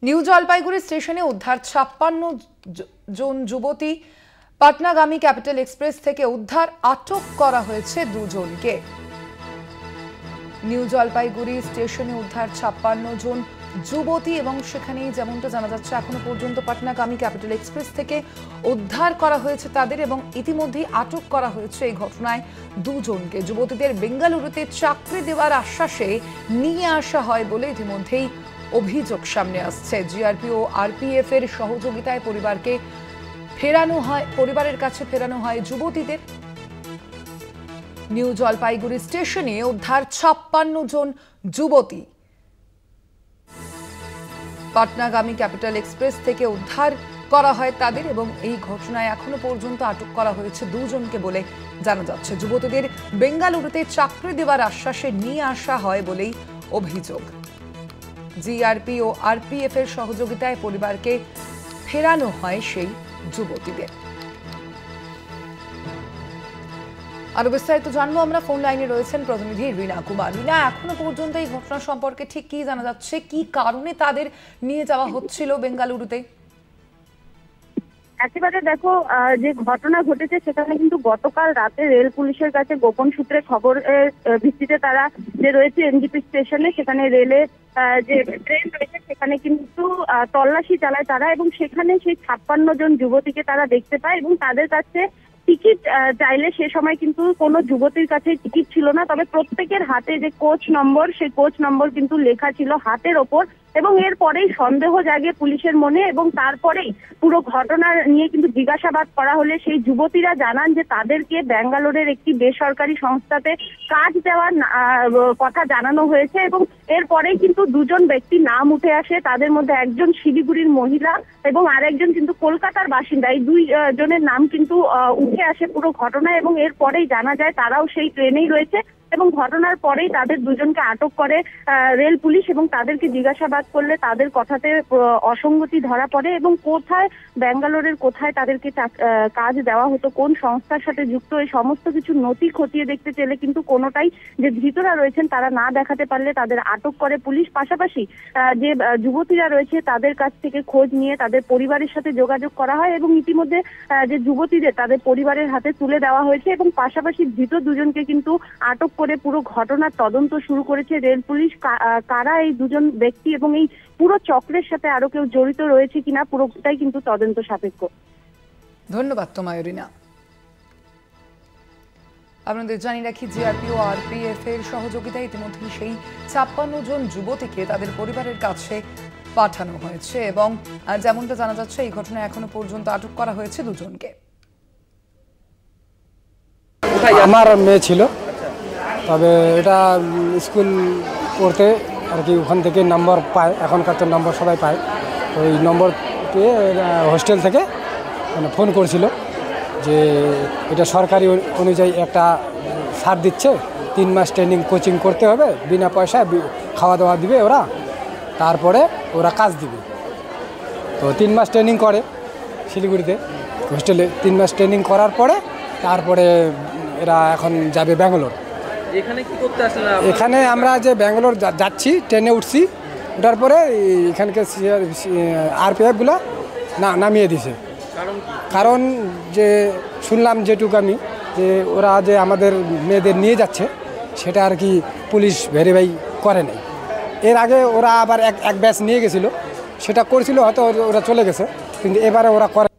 New Jalpaiguri স্টেশনে উদ্ধার ৫৬ জন যুবতী। পাটনাগামী ক্যাপিটাল এক্সপ্রেস থেকে উদ্ধার, আটক করা হয়েছে দুজনকে। নিউ জলপাইগুড়ি স্টেশনে উদ্ধার ৫৬ জন যুবতী এবং সেখানেই যেমনটা জানা যাচ্ছে এখনো পর্যন্ত পাটনাগামী ক্যাপিটাল এক্সপ্রেস থেকে উদ্ধার করা হয়েছে তাদের এবং ইতিমধ্যেই আটক করা হয়েছে এই ঘটনায় দুজনকে। যুবতীদের বেঙ্গালুরুতে চাকরি দেওয়ার আশ্বাসে নিয়ে আসা হয় বলে ইতিমধ্যেই অভিযোগ সামনে আসছে। জিআরপি ও আরপিএফ এর সহযোগিতায় পরিবারের কাছে ফেরানো হয় যুবতীদের। নিউ জলপাইগুড়ি স্টেশনে উদ্ধার ৫৬ জন যুবতী। পাটনাগামী ক্যাপিটাল এক্সপ্রেস থেকে উদ্ধার করা হয় তাদের এবং এই ঘটনায় এখনো পর্যন্ত আটক করা হয়েছে দুজনকে বলে জানা যাচ্ছে। যুবতীদের বেঙ্গালুরুতে চাকরি দেওয়ার আশ্বাসে নিয়ে আসা হয় বলেই অভিযোগ। জিআরপি ও আরপিএফ এর সহযোগিতায় পরিবারকে ফেরানো হয় সেই যুবতীদের। আরো বিস্তারিত জানবো আমরা, ফোন লাইনে রয়েছেন প্রতিনিধি রীনা কুমার। রীনা, এখনো পর্যন্ত এই ঘটনা সম্পর্কে ঠিক কি জানা যাচ্ছে, কি কারণে তাদের নিয়ে যাওয়া হচ্ছিল বেঙ্গালুরুতে? একেবারে দেখো, যে ঘটনা ঘটেছে সেখানে কিন্তু গতকাল রাতে রেল পুলিশের কাছে গোপন সূত্রে খবরের ভিত্তিতে তারা যে রয়েছে এনজিপি স্টেশনে, সেখানে রেলের যে ট্রেন রয়েছে সেখানে কিন্তু তল্লাশি চালায় তারা এবং সেখানে সেই ৫৬ জন যুবতীকে তারা দেখতে পায় এবং তাদের কাছে টিকিট চাইলে সে সময় কিন্তু কোনো যুবতীর কাছে টিকিট ছিল না, তবে প্রত্যেকের হাতে যে কোচ নম্বর, সেই কোচ নম্বর কিন্তু লেখা ছিল হাতের ওপর এবং এরপরেই সন্দেহ জাগে পুলিশের মনে এবং তারপরেই পুরো ঘটনা নিয়ে কিন্তু জিজ্ঞাসাবাদ করা হলে সেই যুবতীরা জানান যে তাদেরকে ব্যাঙ্গালোরের একটি বেসরকারি সংস্থাতে কাজ দেওয়ার কথা জানানো হয়েছে এবং এরপরেই কিন্তু দুজন ব্যক্তির নাম উঠে আসে। তাদের মধ্যে একজন শিলিগুড়ির মহিলা এবং আরেকজন কিন্তু কলকাতার বাসিন্দা। এই দুই জনের নাম কিন্তু উঠে আসে পুরো ঘটনায় এবং এরপরেই জানা যায় তারাও সেই ট্রেনেই রয়েছে এবং ঘটনার পরেই তাদের দুজনকে আটক করে রেল পুলিশ এবং তাদেরকে জিজ্ঞাসাবাদ করলে তাদের কথাতে অসঙ্গতি ধরা পড়ে এবং কোথায় ব্যাঙ্গালোরের কোথায় তাদেরকে কাজ দেওয়া হতো, কোন সংস্থার সাথে যুক্ত, এই সমস্ত কিছু নথি খতিয়ে দেখতে চাইলে কিন্তু কোনোটাই যে ধৃতরা রয়েছেন তারা না দেখাতে পারলে তাদের আটক করে পুলিশ। পাশাপাশি যে যুবতীরা রয়েছে তাদের কাছ থেকে খোঁজ নিয়ে তাদের পরিবারের সাথে যোগাযোগ করা হয় এবং ইতিমধ্যে যে যুবতীদের তাদের পরিবারের হাতে তুলে দেওয়া হয়েছে এবং পাশাপাশি ধৃত দুজনকে কিন্তু আটক করে পুরো ঘটনার তদন্ত শুরু করেছে রেল পুলিশ। কারা এই দুজন ব্যক্তি এবং এই পুরো চক্রের সাথে আরো কেউ জড়িত রয়েছে কিনা পুরোটাই কিন্তু তদন্ত সাপেক্ষ। ধন্যবাদ তোমায় রীনা। আপনাদের জানিয়ে রাখি, জিআরপি ও আরপিএফ এর সহযোগিতায় ইতিমধ্যে সেই ৫৬ জন যুবতীকে তাদের পরিবারের কাছে পাঠানো হয়েছে এবং যেমনটা জানা যাচ্ছে এই ঘটনায় এখনো পর্যন্ত আটক করা হয়েছে দুজনকে। আমার মেয়ে ছিল, তবে এটা স্কুল পড়তে আর কি ওখান থেকে নম্বর পায়, এখনকার তো নম্বর সবাই পায়, ওই নম্বর পেয়ে হোস্টেল থেকে মানে ফোন করেছিল যে এটা সরকারি অনুযায়ী একটা ছাড় দিচ্ছে, ৩ মাস ট্রেনিং কোচিং করতে হবে, বিনা পয়সায় খাওয়া দাওয়া দিবে ওরা, তারপরে ওরা কাজ দিবে। তো 3 মাস ট্রেনিং করে শিলিগুড়িতে হোস্টেলে, 3 মাস ট্রেনিং করার পরে তারপরে এরা এখন যাবে ব্যাঙ্গালোর। এখানে কি করতে আসলে? এখানে আমরা যে ব্যাঙ্গালোর যাচ্ছি, ট্রেনে উঠছি, ওঠার পরে এখানকে আরপিএফগুলো নামিয়ে দিছে। কারণ যে শুনলাম যেটুকু আমি, যে ওরা যে আমাদের মেয়েদের নিয়ে যাচ্ছে সেটা আর কি পুলিশ ভেরিফাই করে নাই। এর আগে ওরা আবার এক ব্যাচ নিয়ে গেছিলো, সেটা করছিল, হয়তো ওরা চলে গেছে, কিন্তু এবারে ওরা করে।